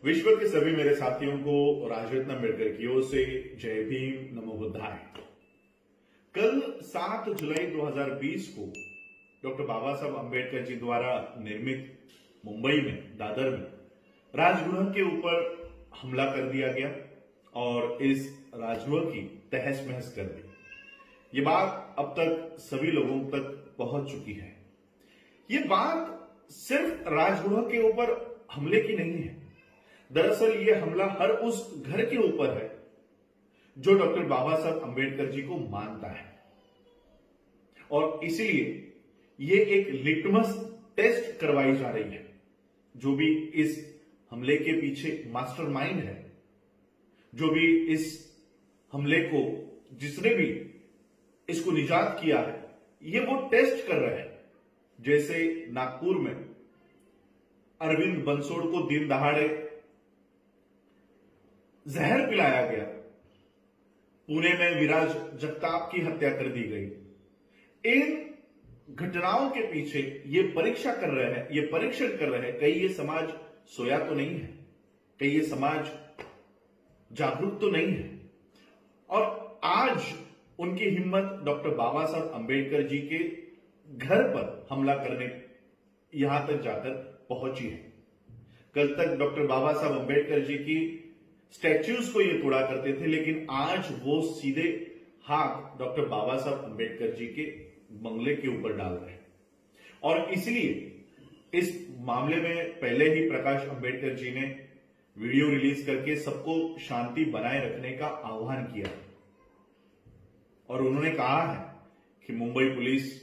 विश्व के सभी मेरे साथियों को राजरत्न अम्बेडकर की ओर से जय भीम, नमो बुद्धाय। कल 7 जुलाई 2020 को डॉक्टर बाबा साहब अम्बेडकर जी द्वारा निर्मित मुंबई में दादर में राजगृह के ऊपर हमला कर दिया गया और इस राजगृह की तहस महस कर दी। ये बात अब तक सभी लोगों तक पहुंच चुकी है। ये बात सिर्फ राजगृह के ऊपर हमले की नहीं है। दरअसल ये हमला हर उस घर के ऊपर है जो डॉक्टर बाबा साहब अम्बेडकर जी को मानता है, और इसलिए ये एक लिटमस टेस्ट करवाई जा रही है। जो भी इस हमले के पीछे मास्टरमाइंड है, जो भी इस हमले को, जिसने भी इसको निजात किया है, ये वो टेस्ट कर रहे हैं। जैसे नागपुर में अरविंद बंसोड़ को दिन दहाड़े जहर पिलाया गया, पुणे में विराज जगताप की हत्या कर दी गई। इन घटनाओं के पीछे ये परीक्षा कर रहे हैं, ये परीक्षण कर रहे हैं, कहीं ये समाज सोया तो नहीं है, कहीं ये समाज जागरूक तो नहीं है। और आज उनकी हिम्मत डॉक्टर बाबा साहब अम्बेडकर जी के घर पर हमला करने यहां तक जाकर पहुंची है। कल तक डॉक्टर बाबा साहब अम्बेडकर जी की स्टैच्यूज को ये तोड़ा करते थे, लेकिन आज वो सीधे हाथ डॉक्टर बाबा साहब अम्बेडकर जी के बंगले के ऊपर डाल रहे हैं। और इसलिए इस मामले में पहले ही प्रकाश अम्बेडकर जी ने वीडियो रिलीज करके सबको शांति बनाए रखने का आह्वान किया, और उन्होंने कहा है कि मुंबई पुलिस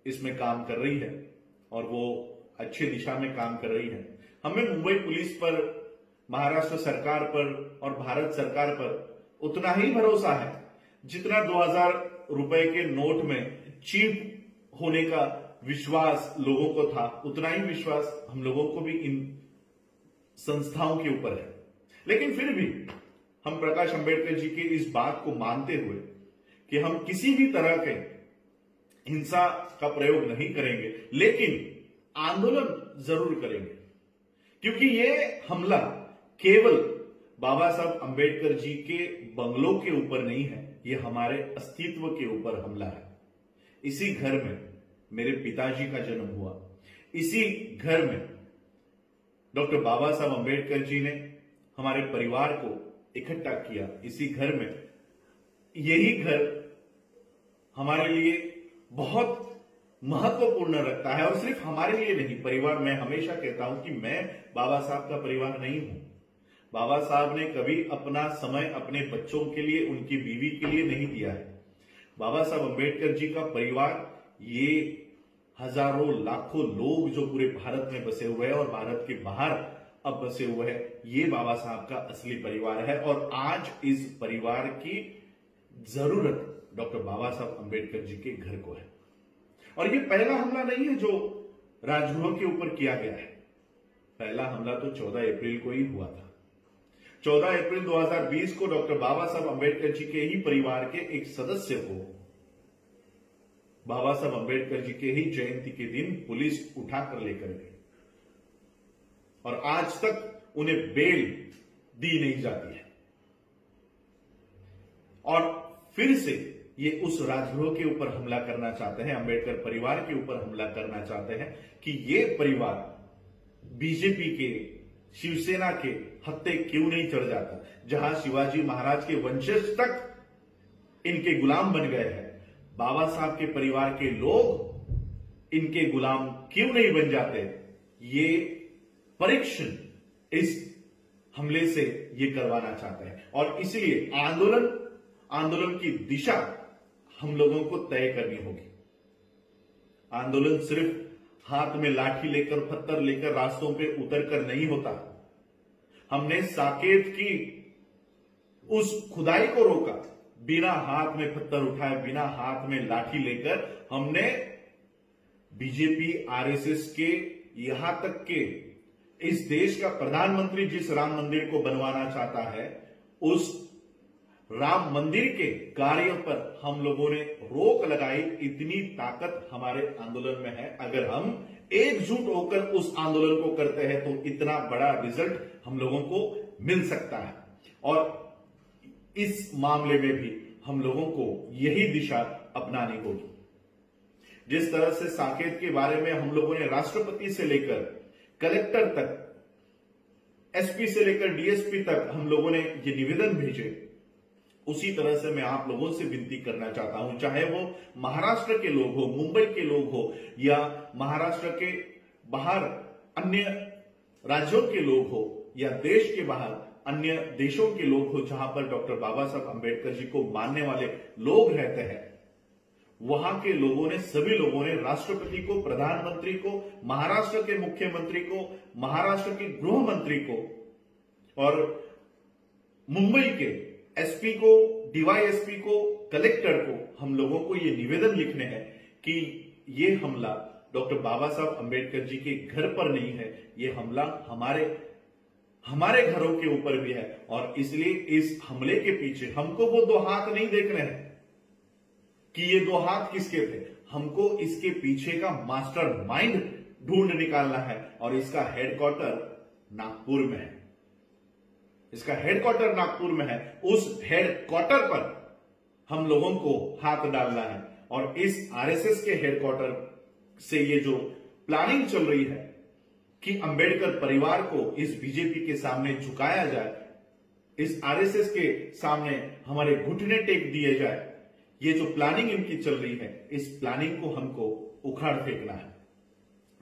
इसमें काम कर रही है और वो अच्छी दिशा में काम कर रही है। हमें मुंबई पुलिस पर, महाराष्ट्र सरकार पर और भारत सरकार पर उतना ही भरोसा है जितना 2000 रुपए के नोट में चीट होने का विश्वास लोगों को था, उतना ही विश्वास हम लोगों को भी इन संस्थाओं के ऊपर है। लेकिन फिर भी हम प्रकाश अम्बेडकर जी की इस बात को मानते हुए कि हम किसी भी तरह के हिंसा का प्रयोग नहीं करेंगे, लेकिन आंदोलन जरूर करेंगे, क्योंकि ये हमला केवल बाबा साहब अम्बेडकर जी के बंगलों के ऊपर नहीं है, ये हमारे अस्तित्व के ऊपर हमला है। इसी घर में मेरे पिताजी का जन्म हुआ, इसी घर में डॉक्टर बाबा साहब अम्बेडकर जी ने हमारे परिवार को इकट्ठा किया। इसी घर में, यही घर हमारे लिए बहुत महत्वपूर्ण रखता है, और सिर्फ हमारे लिए नहीं, परिवार। मैं हमेशा कहता हूं कि मैं बाबा साहब का परिवार नहीं हूं। बाबा साहब ने कभी अपना समय अपने बच्चों के लिए, उनकी बीवी के लिए नहीं दिया है। बाबा साहब अम्बेडकर जी का परिवार ये हजारों लाखों लोग जो पूरे भारत में बसे हुए हैं और भारत के बाहर अब बसे हुए हैं, ये बाबा साहब का असली परिवार है। और आज इस परिवार की जरूरत डॉक्टर बाबा साहब अम्बेडकर जी के घर को है। और ये पहला हमला नहीं है जो राजगृह के ऊपर किया गया है। पहला हमला तो 14 अप्रैल को ही हुआ था। 14 अप्रैल 2020 को डॉक्टर बाबा साहब अम्बेडकर जी के ही परिवार के एक सदस्य को बाबा साहब अम्बेडकर जी के ही जयंती के दिन पुलिस उठाकर लेकर गई, और आज तक उन्हें बेल दी नहीं जाती है। और फिर से ये उस राजगृह के ऊपर हमला करना चाहते हैं, अम्बेडकर परिवार के ऊपर हमला करना चाहते हैं कि ये परिवार बीजेपी के, शिवसेना के हत्थे क्यों नहीं चढ़ जाता। जहां शिवाजी महाराज के वंशज तक इनके गुलाम बन गए हैं, बाबा साहब के परिवार के लोग इनके गुलाम क्यों नहीं बन जाते। ये परीक्षण इस हमले से ये करवाना चाहते हैं, और इसलिए आंदोलन की दिशा हम लोगों को तय करनी होगी। आंदोलन सिर्फ हाथ में लाठी लेकर, पत्थर लेकर रास्तों पे उतरकर नहीं होता। हमने साकेत की उस खुदाई को रोका, बिना हाथ में पत्थर उठाए, बिना हाथ में लाठी लेकर। हमने बीजेपी, आरएसएस के, यहां तक के इस देश का प्रधानमंत्री जिस राम मंदिर को बनवाना चाहता है, उस राम मंदिर के कार्य पर हम लोगों ने रोक लगाई। इतनी ताकत हमारे आंदोलन में है। अगर हम एकजुट होकर उस आंदोलन को करते हैं तो इतना बड़ा रिजल्ट हम लोगों को मिल सकता है। और इस मामले में भी हम लोगों को यही दिशा अपनानी होगी। जिस तरह से साकेत के बारे में हम लोगों ने राष्ट्रपति से लेकर कलेक्टर तक, एसपी से लेकर डीएसपी तक हम लोगों ने ये निवेदन भेजे, उसी तरह से मैं आप लोगों से विनती करना चाहता हूं, चाहे वो महाराष्ट्र के लोग हो, मुंबई के लोग हो, या महाराष्ट्र के बाहर अन्य राज्यों के लोग हो, या देश के बाहर अन्य देशों के लोग हो जहां पर डॉक्टर बाबा साहब अंबेडकर जी को मानने वाले लोग रहते हैं, वहां के लोगों ने, सभी लोगों ने राष्ट्रपति को, प्रधानमंत्री को, महाराष्ट्र के मुख्यमंत्री को, महाराष्ट्र के गृह मंत्री को और मुंबई के एसपी को, डीवाईएसपी को, कलेक्टर को हम लोगों को ये निवेदन लिखने हैं कि ये हमला डॉक्टर बाबा साहब अंबेडकर जी के घर पर नहीं है, ये हमला हमारे घरों के ऊपर भी है। और इसलिए इस हमले के पीछे हमको वो दो हाथ नहीं देखने हैं कि ये दो हाथ किसके थे, हमको इसके पीछे का मास्टर माइंड ढूंढ निकालना है। और इसका हेडक्वार्टर नागपुर में है, इसका हेडक्वार्टर नागपुर में है। उस हेडक्वार्टर पर हम लोगों को हाथ डालना है। और इस आरएसएस के हेडक्वार्टर से ये जो प्लानिंग चल रही है कि अंबेडकर परिवार को इस बीजेपी के सामने झुकाया जाए, इस आरएसएस के सामने हमारे घुटने टेक दिए जाए, ये जो प्लानिंग इनकी चल रही है, इस प्लानिंग को हमको उखाड़ फेंकना है।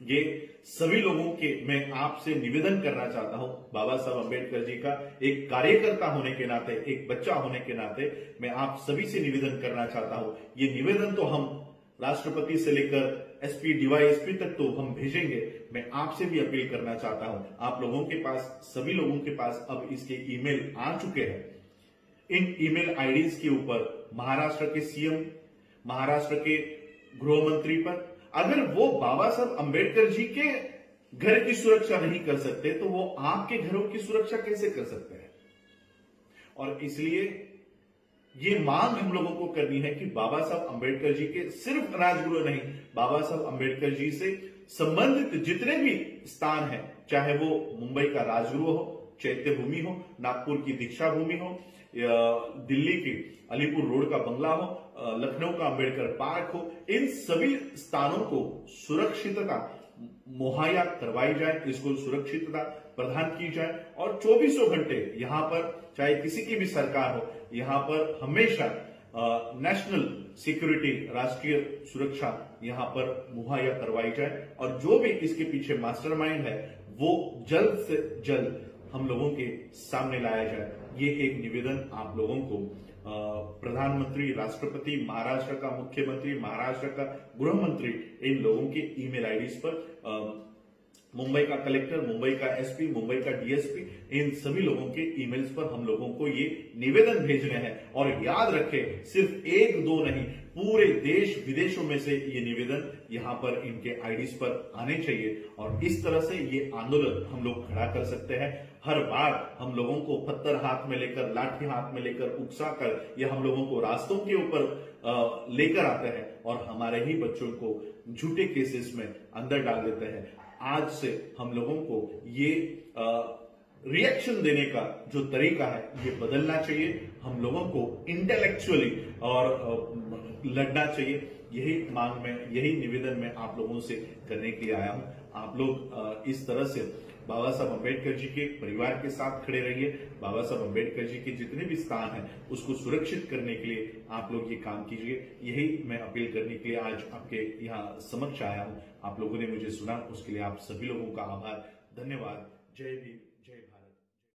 ये सभी लोगों के मैं आपसे निवेदन करना चाहता हूं, बाबा साहब अंबेडकर जी का एक कार्यकर्ता होने के नाते, एक बच्चा होने के नाते मैं आप सभी से निवेदन करना चाहता हूं। ये निवेदन तो हम राष्ट्रपति से लेकर एसपी, डीवाईएसपी तक तो हम भेजेंगे। मैं आपसे भी अपील करना चाहता हूं, आप लोगों के पास, सभी लोगों के पास अब इसके ईमेल आ चुके हैं। इन ईमेल आईडीज के ऊपर महाराष्ट्र के सीएम, महाराष्ट्र के गृह मंत्री पर, अगर वो बाबा साहब अंबेडकर जी के घर की सुरक्षा नहीं कर सकते तो वो आपके घरों की सुरक्षा कैसे कर सकते हैं। और इसलिए ये मांग हम लोगों को करनी है कि बाबा साहब अंबेडकर जी के सिर्फ राजगृह नहीं, बाबा साहब अंबेडकर जी से संबंधित जितने भी स्थान हैं, चाहे वो मुंबई का राजगृह हो, चैत्य भूमि हो, नागपुर की दीक्षा भूमि हो, दिल्ली की अलीपुर रोड का बंगला हो, लखनऊ का अंबेडकर पार्क हो, इन सभी स्थानों को सुरक्षितता मुहैया करवाई जाए, इसको सुरक्षितता प्रदान की जाए। और 24 घंटे यहां पर, चाहे किसी की भी सरकार हो, यहां पर हमेशा नेशनल सिक्योरिटी, राष्ट्रीय सुरक्षा यहां पर मुहैया करवाई जाए। और जो भी इसके पीछे मास्टरमाइंड है वो जल्द से जल्द हम लोगों के सामने लाया जाए। ये एक निवेदन आप लोगों को प्रधानमंत्री, राष्ट्रपति, महाराष्ट्र का मुख्यमंत्री, महाराष्ट्र का गृह मंत्री, इन लोगों के ईमेल आईडीज पर, मुंबई का कलेक्टर, मुंबई का एसपी, मुंबई का डीएसपी, इन सभी लोगों के ईमेल्स पर हम लोगों को ये निवेदन भेजने हैं। और याद रखें, सिर्फ एक दो नहीं, पूरे देश विदेशों में से ये निवेदन यहां पर इनके आईडीज पर आने चाहिए। और इस तरह से ये आंदोलन हम लोग खड़ा कर सकते हैं। हर बार हम लोगों को पत्थर हाथ में लेकर, लाठी हाथ में लेकर, उकसाकर ये हम लोगों को रास्तों के ऊपर लेकर आते हैं और हमारे ही बच्चों को झूठे केसेस में अंदर डाल देते हैं। आज से हम लोगों को ये रिएक्शन देने का जो तरीका है ये बदलना चाहिए। हम लोगों को इंटेलेक्चुअली और लड़ना चाहिए। यही मांग में, यही निवेदन मैं आप लोगों से करने के लिए आया हूं। आप लोग इस तरह से बाबा साहब अंबेडकर जी के परिवार के साथ खड़े रहिए। बाबा साहब अंबेडकर जी के जितने भी स्थान हैं उसको सुरक्षित करने के लिए आप लोग ये काम कीजिए। यही मैं अपील करने के लिए आज आपके यहाँ समक्ष आया हूं। आप लोगों ने मुझे सुना, उसके लिए आप सभी लोगों का आभार, धन्यवाद। जय भीम।